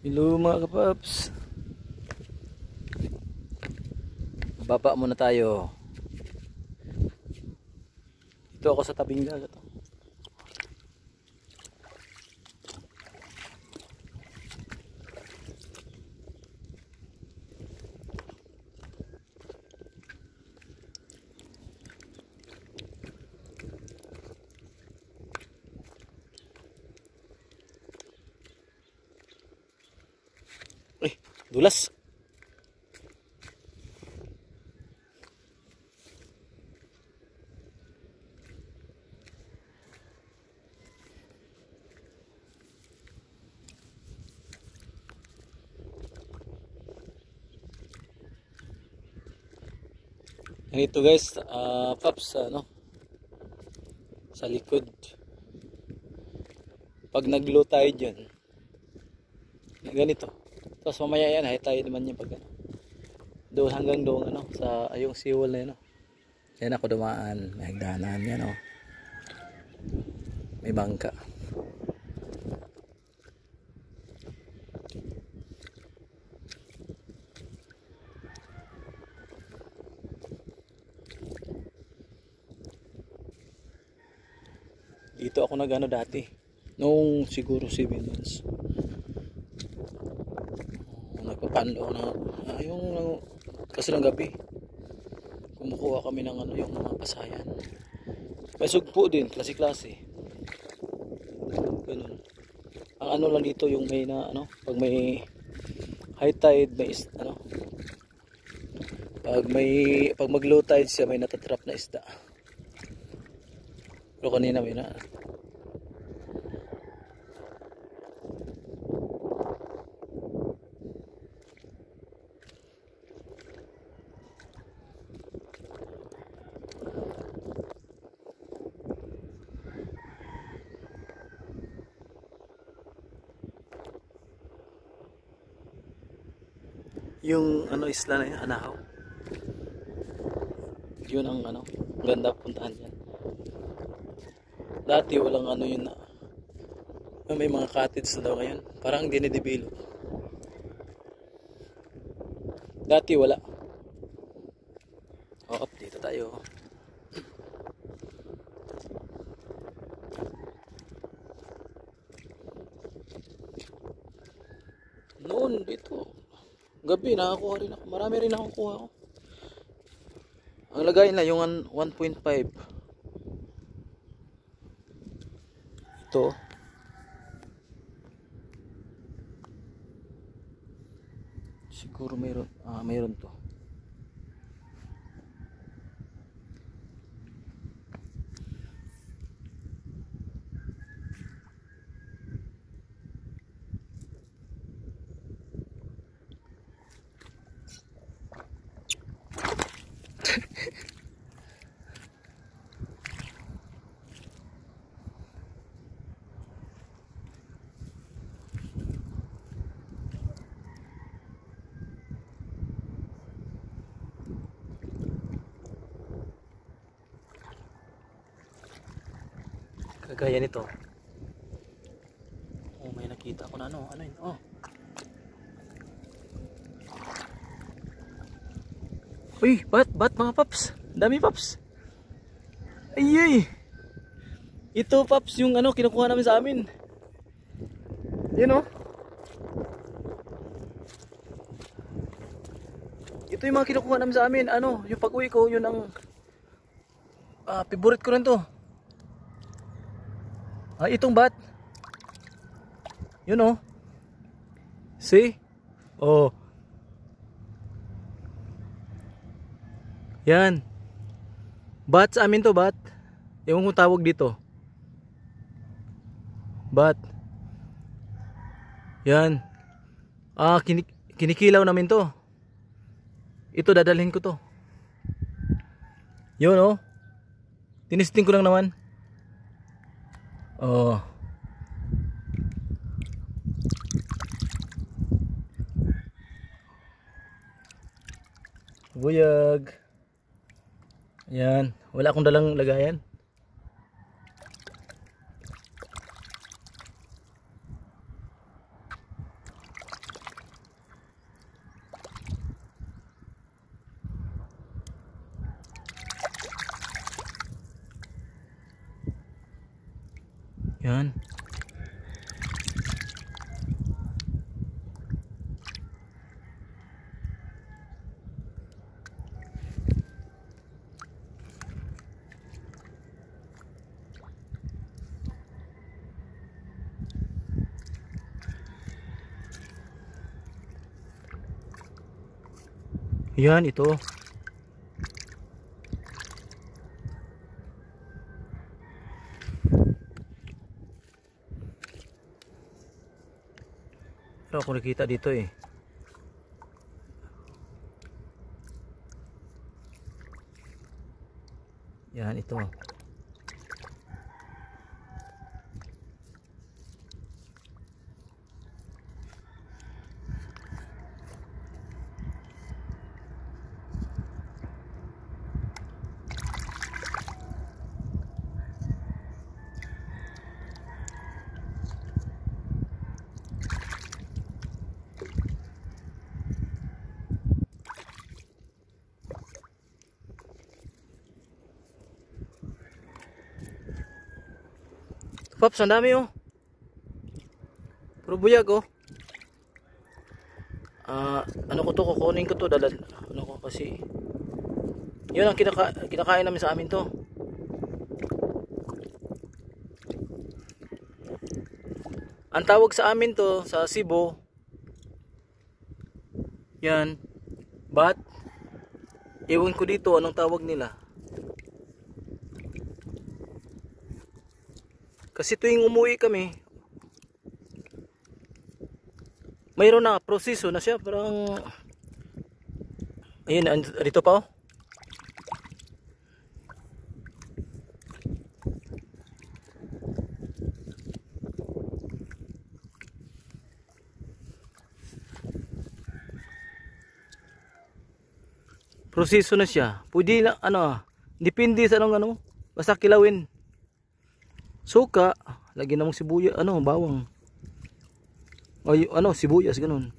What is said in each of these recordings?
Hello mga kapaps. Baba muna tayo. Dito ako sa tabing dagat. Dulas. Ito guys, paps, sa likod. Pag nag-low tide yan, ganito. Tapos mamaya yan, high tide naman yan pag doon hanggang doon, sa yung seawall na yun. Yan ako dumaan, may hagdanan yan, may bangka. Dito ako nagano dati noong siguro 7 months. Nagpapanlo na yung kasi ng gabi kumukuha kami ng yung mga pasayan. May sugpo din, klase-klase. Ganun. Ang lang dito yung may na pag may high tide may pag mag low tide siya may natatrap na isda. Pero kanina may na yung isla na yun, Anahaw. Yun ang ganda puntahan yan. Dati walang yun na may mga cottage na daw ngayon. Parang dinidevelop. Dati wala. Update tayo. Noon dito gabi nakakuha rin ako. Marami rin akong kuha ko. Ang lagay na yung 1.5. Ito. Siguro mayroon to. Kagaya nito. May nakita ko na ano yun? Uy, bat mga paps. Dami paps. Ay. Ito paps yung kinukuha namin sa amin. Yun Ito yung mga kinukuha namin sa amin. Yung pag-uwi ko, yun ang favorite ko rin to. Itong bat. Yun See? Yan. Bat sa amin to, bat. Ewan kung tawag dito. Bat. Yan. Kinikilaw namin to. Ito dadalhin ko to. Yun Tinisting ko lang naman. Buyag. Ayan. Wala akong dalang lagayan. Yan. Yan ito. Pero ako nakita dito eh. Yan ito. Pops, ang dami oh. Puro buyag oh. Ano ko to, kukunin ko to, ano ko kasi. Yun ang kinakain namin sa amin to. Ang tawag sa amin to, sa Cebu. Yan. Bat. Ewan ko dito anong tawag nila. Kasi tuwing umuwi kami, mayroon na proseso na siya, parang ayun, dito pa oh. Proseso na siya. Pwede na ano, depende sa anong ano, basta kilawin. Suka, lagyan namang sibuyas, ano, bawang. O ano, sibuyas ganun.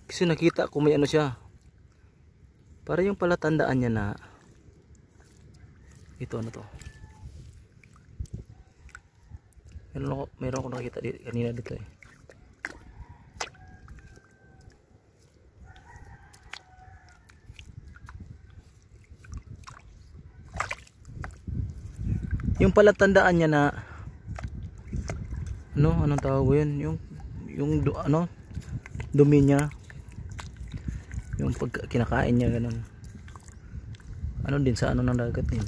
Kasi nakita ko may ano siya. Para yung palatandaan niya na ito ano to. Meron ako nakita kanina dito eh. Yung palatandaan niya na ano, anong tawag yun? Yung ano, dumi niya. Yung pag kinakain niya ganun. Ano din sa ano ng dagat din.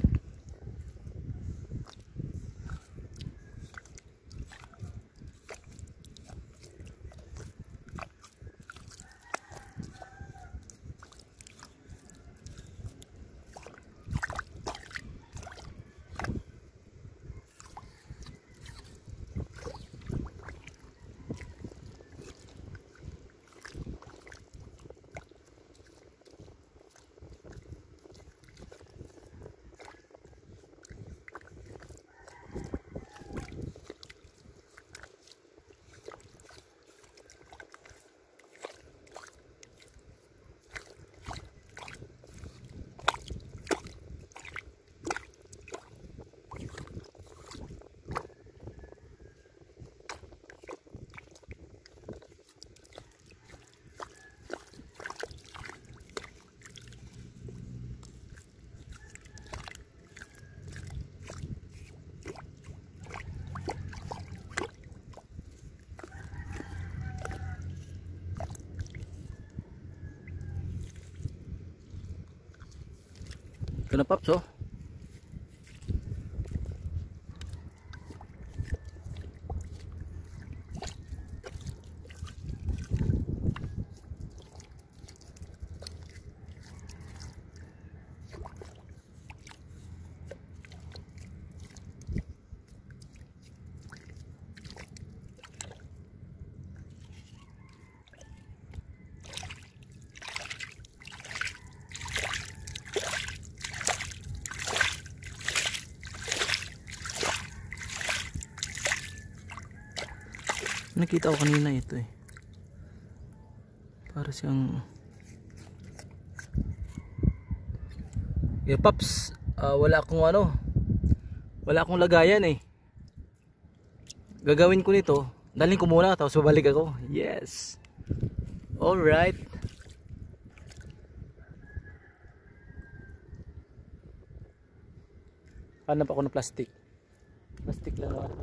Ito na Pops oh. Nakita ko kanina ito eh. Para siyang Paps, wala akong ano, wala akong lagayan eh. Gagawin ko nito, dalhin ko muna tapos babalik ako. Yes. Alright. Hanap ako ng plastic. Plastic lang naman.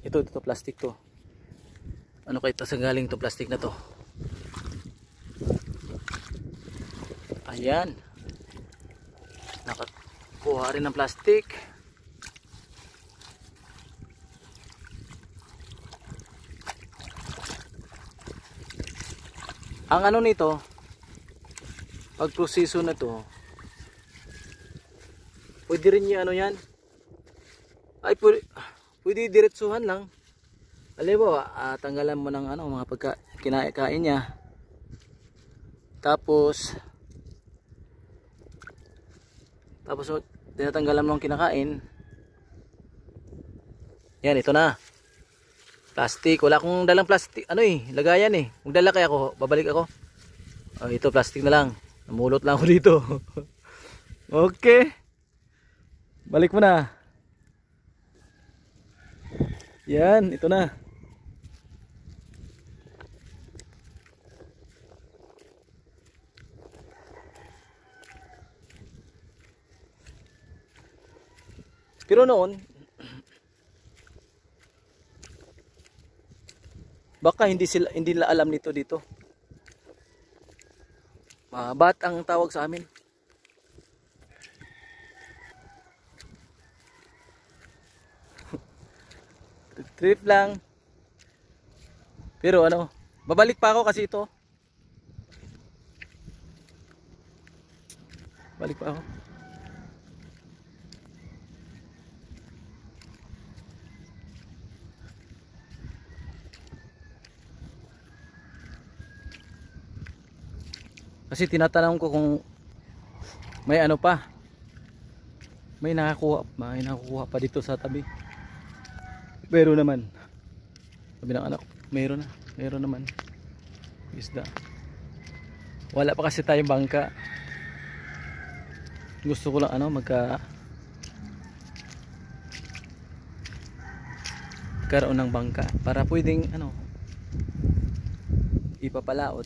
Ito plastic to. Ano kaya ito sa galing to plastic na to? Ayan. Nakakuha rin ng plastic. Ang ano nito, pag proseso na to, pwede rin yung ano yan. Ay, pwede diretsuhan lang. Halimbawa, tanggalan mo ng ano, mga kinakain niya. Tapos tinatanggalan mo ng kinakain. Yan, ito na. Plastic, wala akong dalang plastic, ano eh, lagayan eh. Kung dala kaya ako, babalik ako. Oh, ito plastic na lang. Namulot lang ako dito. Okay. Balik mo na. Yan, ito na. Pero noon, baka hindi nila alam nito dito. Bat ang tawag sa amin. Trip lang. Pero ano, babalik pa ako kasi ito. Balik pa ako. Kasi tinatanong ko kung may ano pa. May nakakuha pa dito sa tabi. Meron naman. Sabi ng anak, meron naman. Isda. Wala pa kasi tayong bangka. Gusto ko lang ano, magkaroon ng bangka para pwedeng ano, ipapalaot.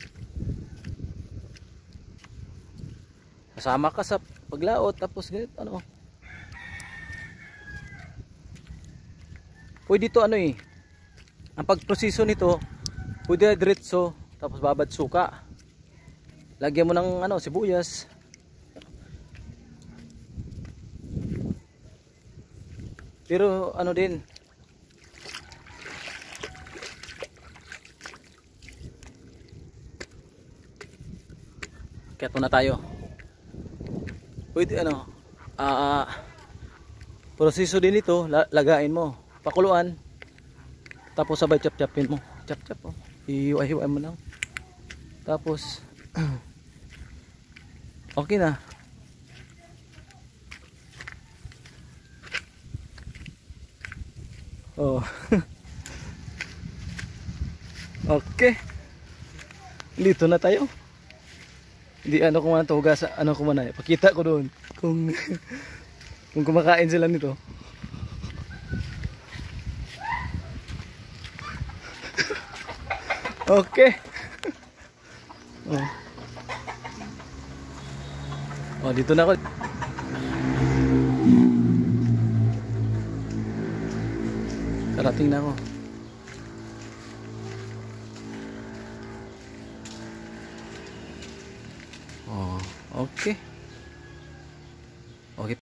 Kasama ka sa paglaot tapos ganito ano. Pwede to ano eh. Ang pagproseso nito, pwede na diretso tapos babad suka. Lagyan mo ng ano, sibuyas. Pero ano din, kaya na tayo. Pwede ano, proseso din ito, lagain mo, pakuluan, tapos sabay chap-chapin mo, chap-chap oh. Ihiwa-hiwa mo lang, tapos okay na. Oh. Okay, dito na tayo. Hindi ano ko man to hugas, ano ko man ay pakita ko doon kung kung kumakain sila nito. Okay. Oh. Oh, dito na ako. Karating na ako. Oh, okay.